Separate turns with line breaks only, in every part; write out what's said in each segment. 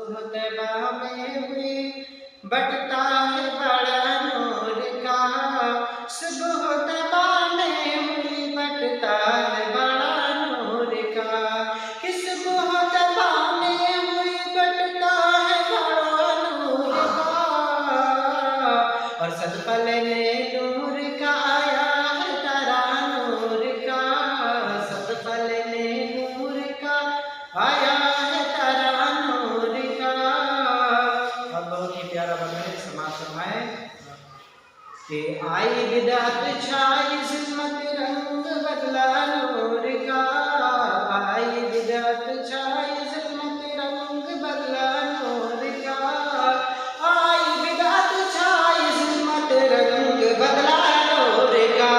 सुबह तैबा में हुई बटता है बड़ा नूर का, सुबह तैबा में हुई बटता है बड़ा नूर का, कि सुबह तैबा में हुई बटता है बड़ा नूर का, और सदका लेने नूर का आया है तारा नूर का, सदका लेने नूर का आया है तारा नूर का। अब बहुत ही प्यारा बने समाप्त फरमाए कि आई बिदात छाई ज़िल्मत रंग बदला नूर का, आई बिदात छाई ज़िल्मत रंग बदला नूर का, आई बिदात छाई ज़िल्मत रंग बदला नूर का,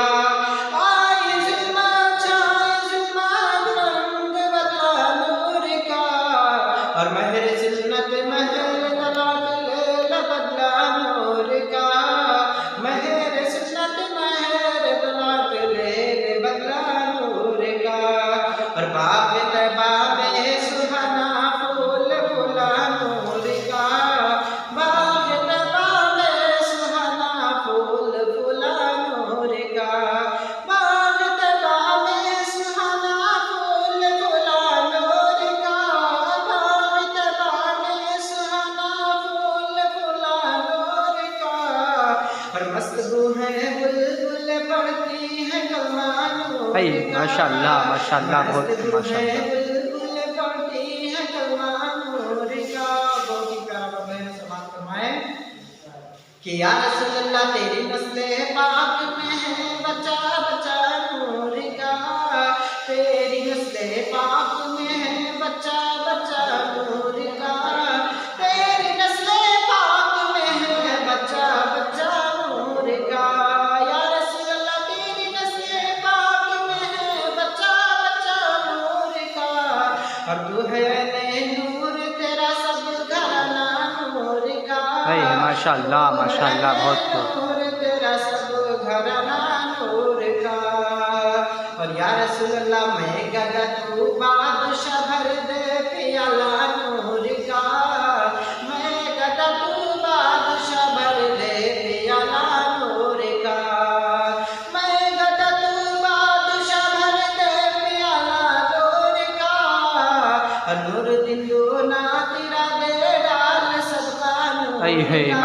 आई ज़िल्मत छाई ज़िल्मत रंग बदला नूर का, और महर सुन्नत महल तलाक बदला नूर का, महर सुन्नत महर तलाक बदला नूर का, और बाग तैबा में सुहाना फूल फूला नूर का, बाग तैबा में सुहाना फूल फूला नूर का, बाग तैबा में सुहाना फूल फूला नूर का, बाग तैबा में सुहाना फूल फूला नूर का, और मस्तबू है बुलबुल पढ़ती है कलमा नूर का,
माशाअल्लाह बहुत माशाअल्लाह।
बुलबुल पढ़ती है कलमा नूर का। बहुत ही प्यारा बयान समाप्त फरमाए कि या रसूल अल्लाह तेरी नस्ले पाक में है बचा बचा नूर का, तेरी नस्ले पाक में है बचा बचा नूर का, तेरी नस्ले पाक में है बचा बचा नूर का, या रसूल अल्लाह तेरी नस्ले पाक में है बचा बचा नूर का, और तू है ऐने नूर तेरा सब घराना नूर का,
माशाअल्लाह बहुत
नूर तेरा सब घराना नूर का, और या रसूल अल्लाह मैं गदा तू बादशाह भर दे प्याला नूर का, मैं गदा तू बादशाह भर दे प्याला नूर का, मैं गदा तू बादशाह भर दे प्याला नूर का, और नूर दिन दूना तेरा दे डाल सबका नूर का,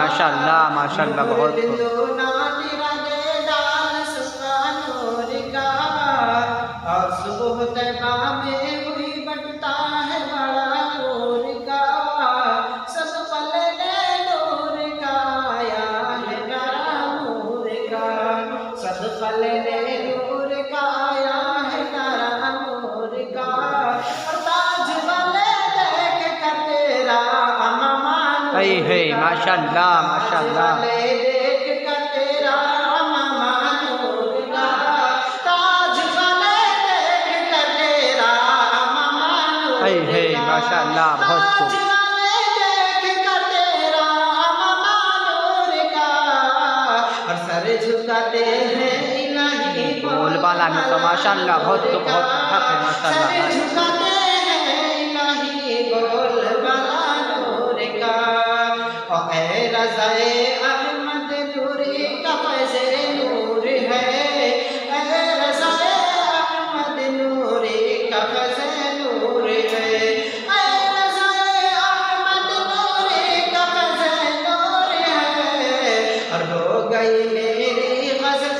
माशाअल्लाह बहुत
दिन दूना तेरा दे डाल सबका नूर का, और सुबह तैबा में हुई बटता है बड़ा नूर का, सब पलने नूर का आया है तारा नूर का, सब पलने नूर का आया है तारा नूर का, और ताज वाले देख कर तेरा अमामा
माशाअल्लाह
देख कर तेरा अमामा नूर का, ताज वाले देख कर तेरा अमामा नूर का,
माशाअल्लाह बहुत
ताज वाले देख कर तेरा अमामा नूर का, और सर झुकाते हैं इलाही
बोल बाला में तो माशाअल्लाह बहुत हक है
सर
माशाअल्लाह।
झुकाते हैं इलाही बोल बाला नूर का, और ऐ रज़ाए अहमद नूरी का फैज़े नूर है, ऐ रज़ाए अहमद नूरी का फैज़े नूर है, ऐ रज़ाए अहमद नूरी का फैज़े नूर है, और हो गई मेरी ग़ज़ल